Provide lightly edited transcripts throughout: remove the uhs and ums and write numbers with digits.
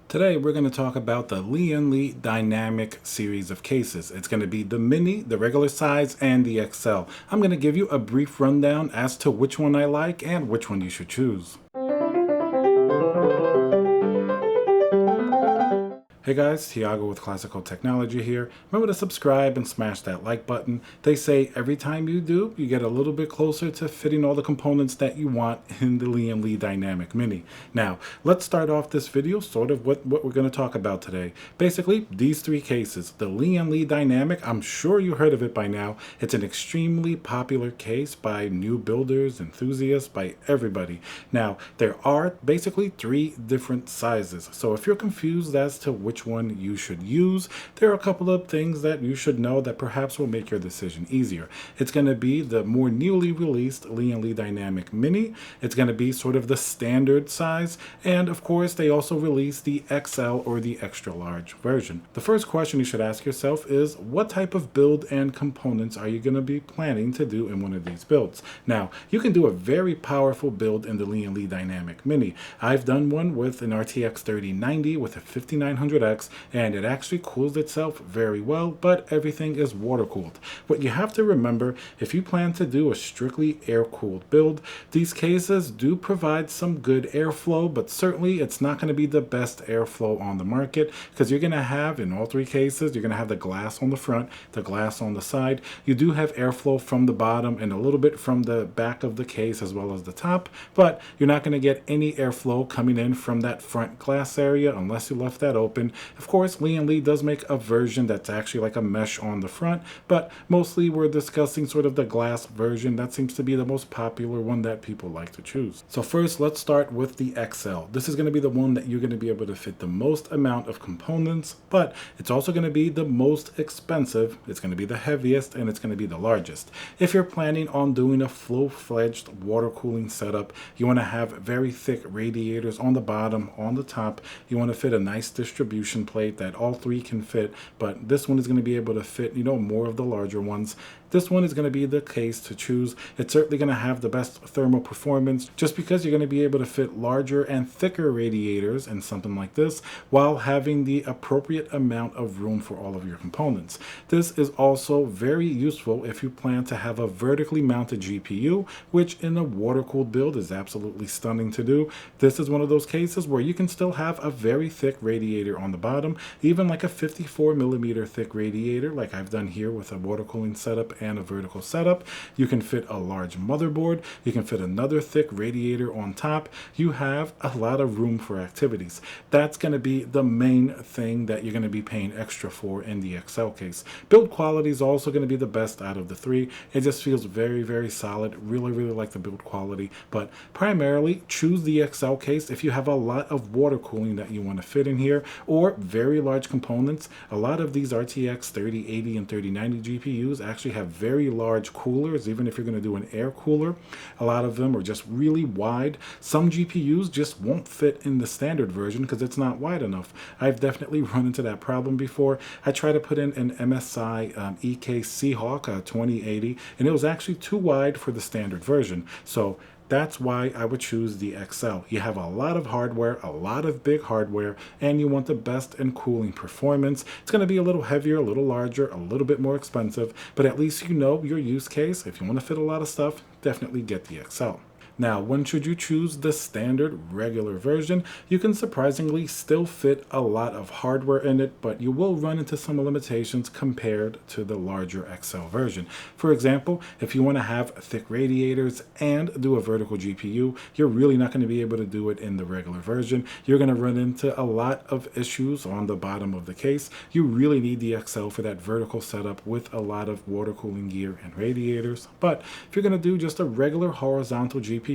Today, we're going to talk about the Lian Li Dynamic series of cases. It's going to be the Mini, the regular size, and the XL. I'm going to give you a brief rundown as to which one I like and which one you should choose. Hey guys, Tiago with Classical Technology here. Remember to subscribe and smash that like button. They say every time you do, you get a little bit closer to fitting all the components that you want in the Lian Li Dynamic Mini. Now, let's start off this video sort of what we're going to talk about today. Basically, these three cases. The Lian Li Dynamic, I'm sure you heard of it by now. It's an extremely popular case by new builders, enthusiasts, by everybody. Now, there are basically three different sizes. So if you're confused as to which one you should use, there are a couple of things that you should know that perhaps will make your decision easier. It's going to be the more newly released Lian Li Dynamic Mini. It's going to be sort of the standard size, and of course they also released the XL or the extra large version. The first question you should ask yourself is, what type of build and components are you going to be planning to do in one of these builds? Now, you can do a very powerful build in the Lian Li Dynamic Mini. I've done one with an RTX 3090 with a 5900X, and it actually cools itself very well, but everything is water cooled. What you have to remember, if you plan to do a strictly air cooled build, these cases do provide some good airflow, but certainly it's not going to be the best airflow on the market, because you're going to have, in all three cases, you're going to have the glass on the front, the glass on the side. You do have airflow from the bottom and a little bit from the back of the case as well as the top, but you're not going to get any airflow coming in from that front glass area unless you left that open. Of course, Lian Li does make a version that's actually like a mesh on the front, but mostly we're discussing sort of the glass version. That seems to be the most popular one that people like to choose. So first, let's start with the XL. This is going to be the one that you're going to be able to fit the most amount of components, but it's also going to be the most expensive. It's going to be the heaviest, and it's going to be the largest. If you're planning on doing a full-fledged water cooling setup, you want to have very thick radiators on the bottom, on the top. You want to fit a nice distribution plate that all three can fit, but this one is going to be able to fit, more of the larger ones. This one is going to be the case to choose. It's certainly going to have the best thermal performance just because you're going to be able to fit larger and thicker radiators in something like this while having the appropriate amount of room for all of your components. This is also very useful if you plan to have a vertically mounted GPU, which in a water-cooled build is absolutely stunning to do. This is one of those cases where you can still have a very thick radiator on the bottom, even like a 54mm thick radiator like I've done here with a water cooling setup and a vertical setup. You can fit a large motherboard. You can fit another thick radiator on top. You have a lot of room for activities. That's going to be the main thing that you're going to be paying extra for in the XL case. Build quality is also going to be the best out of the three. It just feels very, very solid. Really, really like the build quality, but primarily choose the XL case if you have a lot of water cooling that you want to fit in here, or very large components. A lot of these RTX 3080 and 3090 GPUs actually have very large coolers, even if you're going to do an air cooler. A lot of them are just really wide. Some GPUs just won't fit in the standard version because it's not wide enough. I've definitely run into that problem before. I tried to put in an MSI EK Seahawk 2080, and it was actually too wide for the standard version. So that's why I would choose the XL. You have a lot of hardware, a lot of big hardware, and you want the best in cooling performance. It's going to be a little heavier, a little larger, a little bit more expensive, but at least you know your use case. If you want to fit a lot of stuff, definitely get the XL. Now, when should you choose the standard regular version? You can surprisingly still fit a lot of hardware in it, but you will run into some limitations compared to the larger XL version. For example, if you want to have thick radiators and do a vertical GPU, you're really not going to be able to do it in the regular version. You're going to run into a lot of issues on the bottom of the case. You really need the XL for that vertical setup with a lot of water cooling gear and radiators. But if you're going to do just a regular horizontal GPU,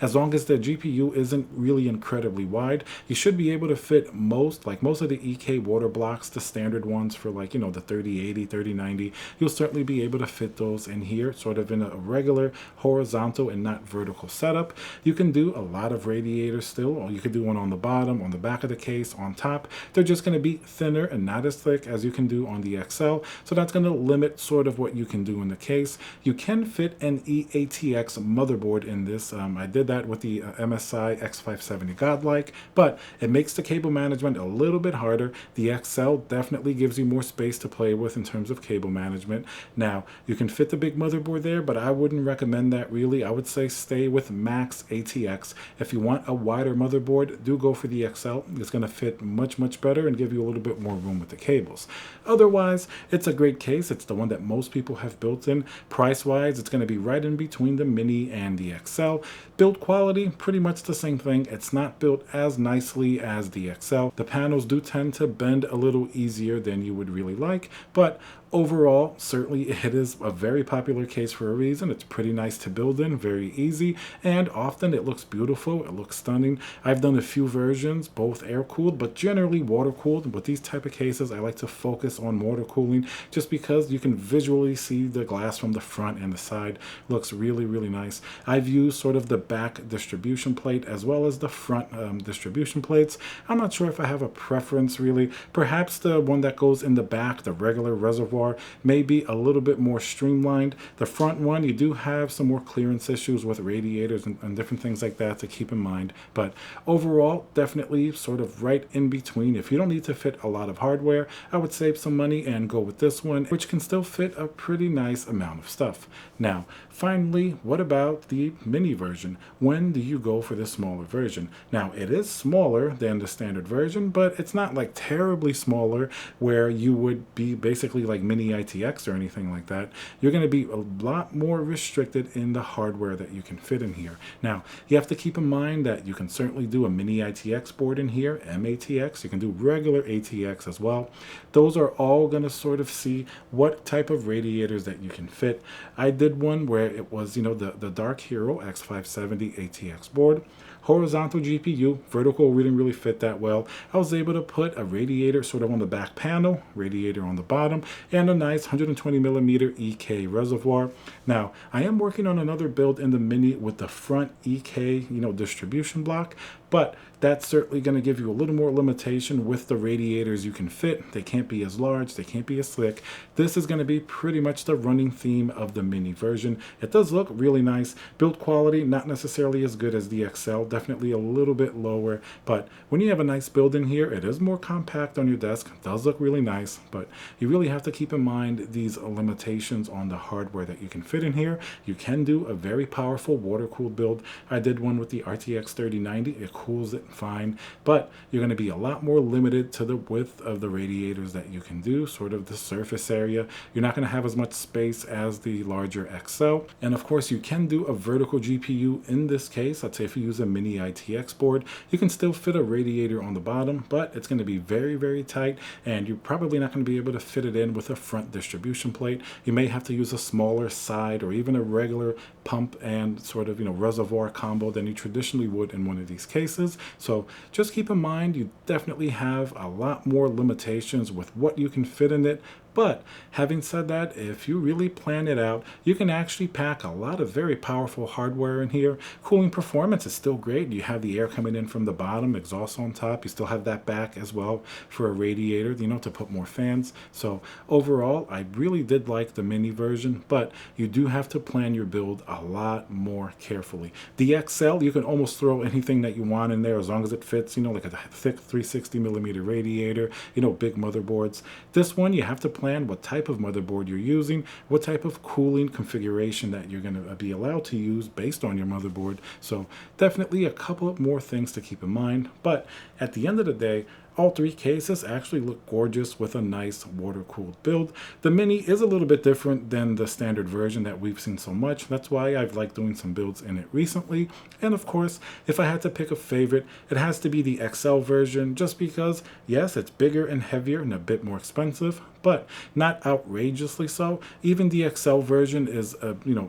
as long as the GPU isn't really incredibly wide, you should be able to fit most of the EK water blocks, the standard ones for the 3080, 3090. You'll certainly be able to fit those in here, sort of in a regular horizontal and not vertical setup. You can do a lot of radiators still, or you could do one on the bottom, on the back of the case, on top. They're just going to be thinner and not as thick as you can do on the XL, so that's going to limit sort of what you can do in the case. You can fit an EATX motherboard in this case. I did that with the MSI X570 Godlike, but it makes the cable management a little bit harder. The XL definitely gives you more space to play with in terms of cable management. Now, you can fit the big motherboard there, but I wouldn't recommend that really. I would say stay with Max ATX. If you want a wider motherboard, do go for the XL. It's going to fit much better and give you a little bit more room with the cables. Otherwise, it's a great case. It's the one that most people have built in. Price-wise, it's going to be right in between the Mini and the XL. Build quality, pretty much the same thing. It's not built as nicely as the XL. The panels do tend to bend a little easier than you would really like, but overall, certainly it is a very popular case for a reason. It's pretty nice to build in, very easy, and often it looks beautiful, it looks stunning. I've done a few versions, both air-cooled, but generally water-cooled. With these type of cases, I like to focus on water cooling just because you can visually see the glass from the front and the side. Looks really nice. I've used sort of the back distribution plate as well as the front distribution plates. I'm not sure if I have a preference really. Perhaps the one that goes in the back, the regular reservoir, may be a little bit more streamlined. The front one, you do have some more clearance issues with radiators and different things like that to keep in mind. But overall, definitely sort of right in between. If you don't need to fit a lot of hardware, I would save some money and go with this one, which can still fit a pretty nice amount of stuff. Now, finally, what about the mini version? When do you go for the smaller version? Now, it is smaller than the standard version, but it's not like terribly smaller where you would be basically like Mini ITX or anything like that. You're going to be a lot more restricted in the hardware that you can fit in here. Now, you have to keep in mind that you can certainly do a Mini ITX board in here, MATX. You can do regular ATX as well. Those are all going to sort of see what type of radiators that you can fit. I did one where it was, you know, the Dark Hero X570 ATX board. Horizontal GPU, vertical didn't really fit that well. I was able to put a radiator sort of on the back panel, radiator on the bottom, and a nice 120mm EK reservoir. Now, I am working on another build in the Mini with the front EK, distribution block, but that's certainly going to give you a little more limitation with the radiators you can fit. They can't be as large, they can't be as slick. This is going to be pretty much the running theme of the Mini version. It does look really nice. Build quality, not necessarily as good as the XL, definitely a little bit lower, but when you have a nice build in here, it is more compact on your desk. It does look really nice, but you really have to keep in mind these limitations on the hardware that you can fit in here. You can do a very powerful water-cooled build. I did one with the RTX 3090. It cools it fine, but you're going to be a lot more limited to the width of the radiators that you can do, sort of the surface area. You're not going to have as much space as the larger XL. And of course, you can do a vertical GPU in this case. I'd say if you use a Mini ITX board, you can still fit a radiator on the bottom, but it's going to be very tight, and you're probably not going to be able to fit it in with a front distribution plate. You may have to use a smaller side or even a regular pump and sort of reservoir combo than you traditionally would in one of these cases. So just keep in mind, you definitely have a lot more limitations with what you can fit in it. But having said that, if you really plan it out, you can actually pack a lot of very powerful hardware in here. Cooling performance is still great. You have the air coming in from the bottom, exhaust on top. You still have that back as well for a radiator, to put more fans. So overall, I really did like the Mini version, but you do have to plan your build a lot more carefully. The XL, you can almost throw anything that you want in there as long as it fits, like a thick 360mm radiator, big motherboards. This one, you have to plan what type of motherboard you're using, what type of cooling configuration that you're going to be allowed to use based on your motherboard. So definitely a couple of more things to keep in mind. But at the end of the day, all three cases actually look gorgeous with a nice water-cooled build. The Mini is a little bit different than the standard version that we've seen so much. That's why I've liked doing some builds in it recently. And of course, if I had to pick a favorite, it has to be the XL version, just because, yes, it's bigger and heavier and a bit more expensive, but not outrageously so. Even the XL version is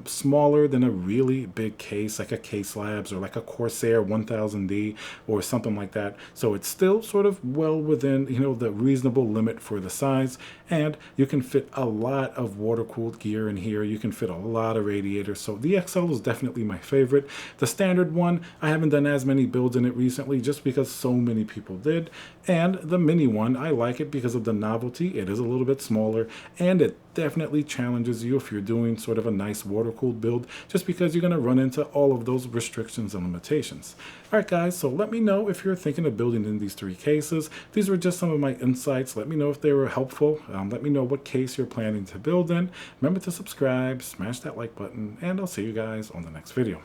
smaller than a really big case, like a Case Labs or like a Corsair 1000D or something like that. So it's still sort of well within the reasonable limit for the size, and you can fit a lot of water-cooled gear in here. You can fit a lot of radiators. So the XL is definitely my favorite. The standard one, I haven't done as many builds in it recently just because so many people did. And the Mini one, I like it because of the novelty. It is a little bit smaller, and it definitely challenges you if you're doing sort of a nice water-cooled build, just because you're going to run into all of those restrictions and limitations. All right, guys, so let me know if you're thinking of building in these 3 cases. These were just some of my insights. Let me know if they were helpful. Let me know what case you're planning to build in. Remember to subscribe, smash that like button, and I'll see you guys on the next video.